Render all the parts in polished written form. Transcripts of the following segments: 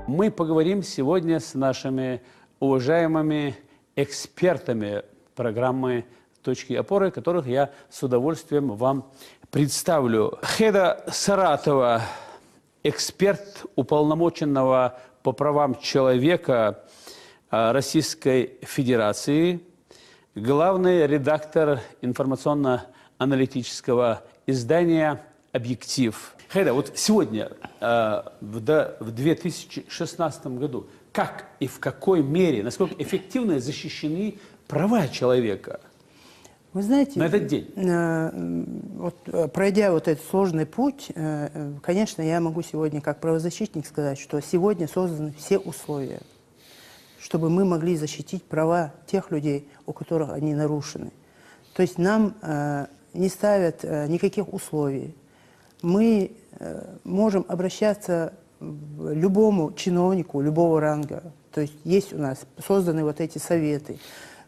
Мы поговорим сегодня с нашими уважаемыми экспертами программы «Точки опоры», которых я с удовольствием вам представлю. Хеда Саратова, эксперт уполномоченного по правам человека Российской Федерации, главный редактор информационно-аналитического издания «Объектив». Хеда, вот сегодня, в 2016 году, как и в какой мере, насколько эффективно защищены права человека? Вы знаете, на этот день? Пройдя вот этот сложный путь, конечно, я могу сегодня как правозащитник сказать, что сегодня созданы все условия, чтобы мы могли защитить права тех людей, у которых они нарушены. То есть нам не ставят никаких условий. Мы можем обращаться к любому чиновнику, любого ранга. То есть у нас созданы вот эти советы.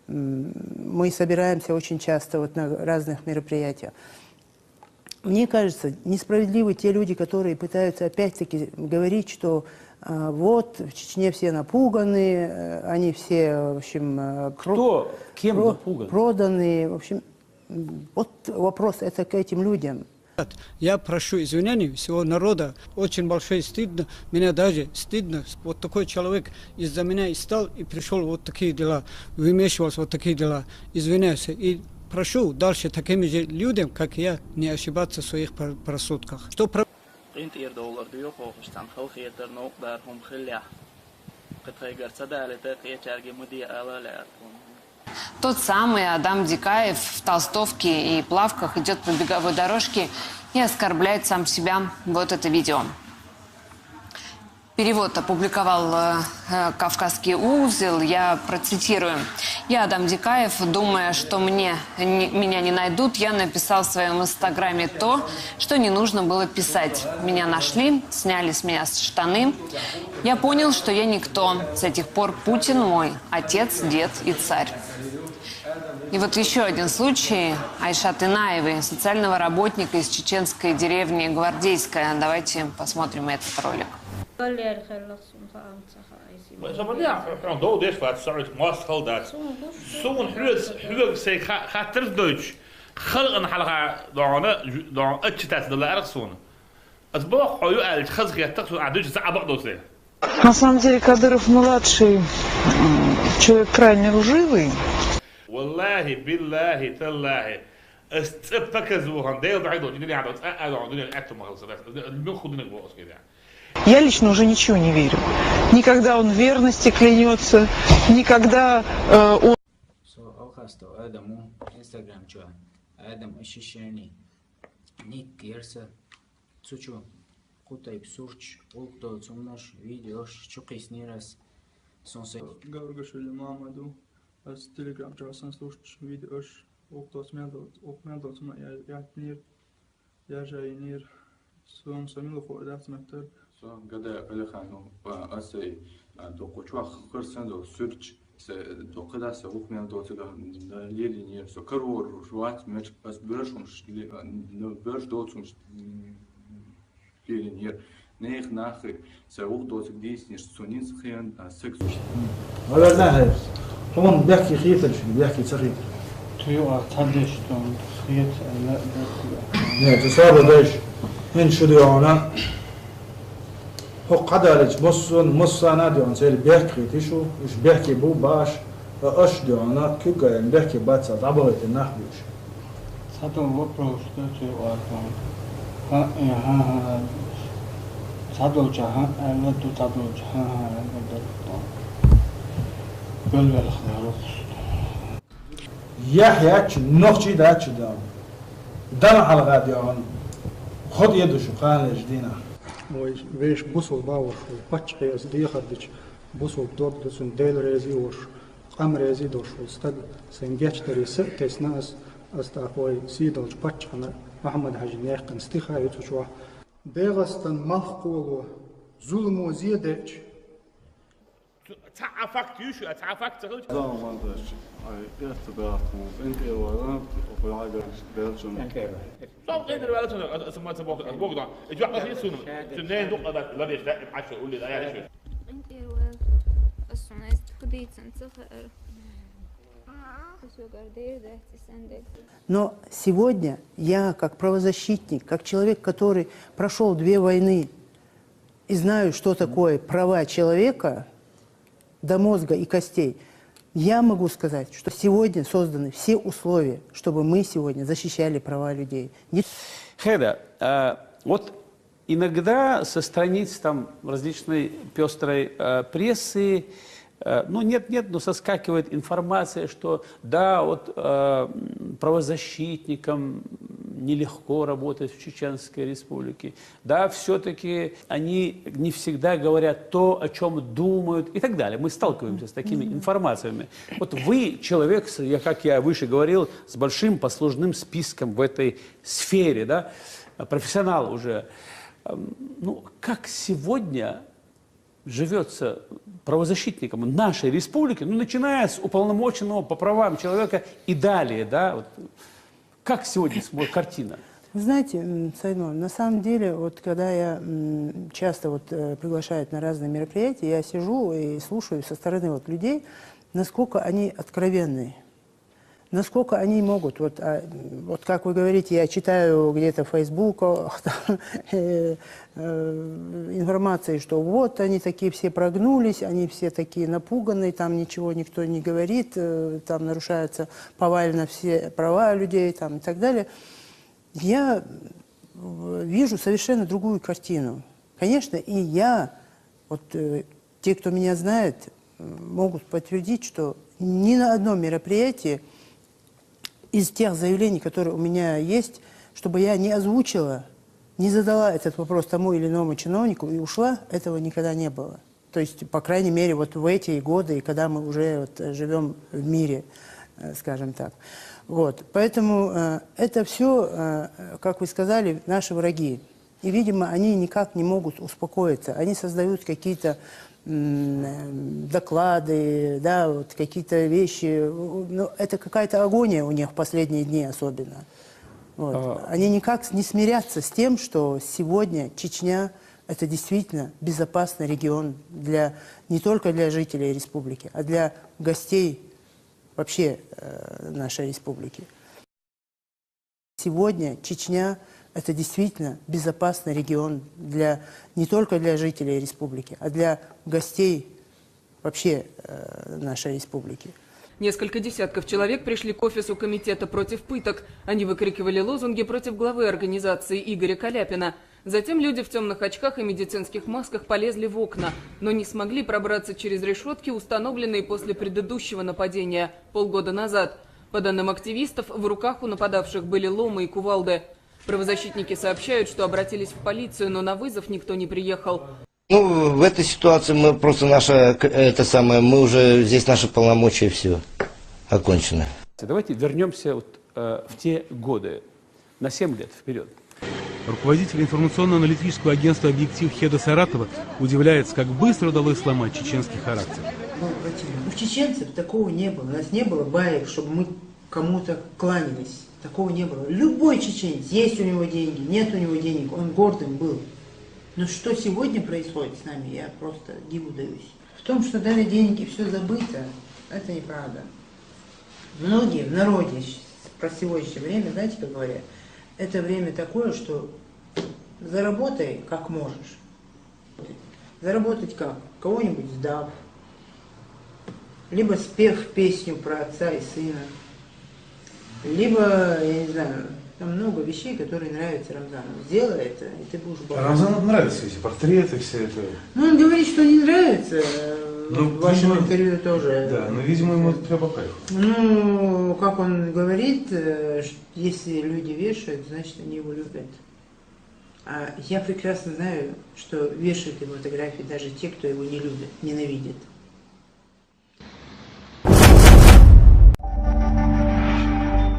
Мы собираемся очень часто вот на разных мероприятиях. Мне кажется, несправедливы те люди, которые пытаются опять-таки говорить, что вот в Чечне все напуганы, они все, в общем, кем напуган? Проданы. В общем, вот вопрос это к этим людям. Я прошу извинений всего народа, очень большое стыдно, меня даже стыдно, вот такой человек из-за меня и стал, и пришел вот такие дела, вымешивался вот такие дела, извиняюсь, и прошу дальше такими же людям, как я, не ошибаться в своих просудках. Что Тот самый Адам Дикаев в толстовке и плавках идет по беговой дорожке и оскорбляет сам себя. Вот это видео. Перевод опубликовал «Кавказский узел». Я процитирую. «Я, Адам Дикаев, думая, что меня не найдут, я написал в своем инстаграме то, что не нужно было писать. Меня нашли, сняли с меня штаны. Я понял, что я никто. С этих пор Путин мой отец, дед и царь». И вот еще один случай Айшат Инаевой, социального работника из чеченской деревни Гвардейская. Давайте посмотрим этот ролик. На самом деле Кадыров-младший человек крайне лживый. والله بالله تالله استفكزوهم ده يضعدوا جديد يعني قالوا الدنيا الاتم خلص المخ دين البوس كده. Я лично уже ничего не верю. Никогда он в верности клянется, никогда он... Als Telegram çalışan sonuç videoş okutmasına yaratnir yajayinir son sonu kodat meter son gada alxano asay doqochwa khirsan do search do qada sa okmayan do tsga lilinir so karor ruat mer as burashon no bursh do tsum lilinir neig nach sa ok do tsgdis nir sonin khian seks wala nahr طبعا بيحكي خيط بيحكي سري تيوه تهدش خيط لا تصاب داش من شو ديونا هو قدرج مص انا ديون سيل بيحكي تشو مش بيحكي بو باش اش ديونا كيغا يعني بيحكي باتس عبرت النحوش هذا вопрос تيوه ها هذا جهان انا تو هذا جهان يحيى نوخشي داتش دم على غاديون خد يده شو قال جدينا ويش بوصل باور باتش قياس دي خدش بوصل دور دسون ديل ريزي وش قام ريزي دوش استد سنجاتش تري ستس ناس استعفوي سيدلج باتش انا محمد حاج نيقن استخا يتشوا ديغستن مخقولو ظلمو زيدش تعافكت يوشو تعافكت تقول لا ما ادري اي ارتباط انت ورا وعاقل بيرجون صوب غير بالك اسمه تبوك اجوا قصدي سنه سنين دق لا يشتاق 10 يقول لي لا يعني Но сегодня я, как правозащитник, как человек, который прошел 2 войны и знаю, что такое права человека до мозга и костей, я могу сказать, что сегодня созданы все условия, чтобы мы сегодня защищали права людей. Хейда, вот иногда со страниц там различной пестрой прессы, ну но соскакивает информация, что да, вот правозащитникам нелегко работать в Чеченской Республике, да, все-таки они не всегда говорят то, о чем думают и так далее. Мы сталкиваемся с такими информациями. Вот вы человек, как я выше говорил, с большим послужным списком в этой сфере, да, профессионал уже. Ну, как сегодня живется правозащитникам нашей республики, ну, начиная с уполномоченного по правам человека и далее, да, вот, как сегодня смотрит картина? Вы знаете, Саймон, на самом деле, вот когда я часто вот приглашают на разные мероприятия, я сижу и слушаю со стороны вот людей, насколько они откровенны. Насколько они могут, вот как вы говорите, я читаю где-то в Фейсбуках информации, что вот они такие все прогнулись, они все такие напуганные, там ничего никто не говорит, там нарушаются повально все права людей там, и так далее. Я вижу совершенно другую картину. Конечно, и я, вот те, кто меня знает, могут подтвердить, что ни на одном мероприятии из тех заявлений, которые у меня есть, чтобы я не озвучила, не задала этот вопрос тому или иному чиновнику и ушла, этого никогда не было. То есть, по крайней мере, вот в эти годы, когда мы уже вот живем в мире, скажем так. Вот. Поэтому это все, как вы сказали, наши враги. И, видимо, они никак не могут успокоиться. Они создают какие-то доклады, да, вот какие-то вещи. Ну, это какая-то агония у них в последние дни особенно. Вот. Они никак не смирятся с тем, что сегодня Чечня – это действительно безопасный регион не только для жителей республики, а для гостей вообще нашей республики. Сегодня Чечня – это действительно безопасный регион не только для жителей республики, а для гостей вообще нашей республики. Несколько десятков человек пришли к офису комитета против пыток. Они выкрикивали лозунги против главы организации Игоря Каляпина. Затем люди в темных очках и медицинских масках полезли в окна, но не смогли пробраться через решетки, установленные после предыдущего нападения полгода назад. По данным активистов, в руках у нападавших были ломы и кувалды. Правозащитники сообщают, что обратились в полицию, но на вызов никто не приехал. Ну, в этой ситуации мы просто мы уже здесь наши полномочия все окончено. Давайте вернемся вот, в те годы, на 7 лет вперед. Руководитель информационно-аналитического агентства «Объектив» Хеда Саратова удивляется, как быстро удалось сломать чеченский характер. У чеченцев такого не было. У нас не было баек, чтобы мы кому-то кланялись. Такого не было. Любой чеченец, есть у него деньги, нет у него денег, он гордым был. Но что сегодня происходит с нами, я просто диву даюсь. В том, что дали деньги, все забыто, это неправда. Многие в народе про сегодняшнее время, знаете, как говорят, это время такое, что заработай как можешь. Заработать как? Кого-нибудь сдав, либо спев песню про отца и сына, либо, я не знаю, там много вещей, которые нравятся Рамзану. Сделай это, и ты будешь богат. Рамзану нравятся эти портреты, все это. Ну, он говорит, что не нравится. В вашем интервью тоже. Да, но, видимо, ему это по кайфу. Ну, как он говорит, если люди вешают, значит, они его любят. А я прекрасно знаю, что вешают его фотографии даже те, кто его не любит, ненавидит.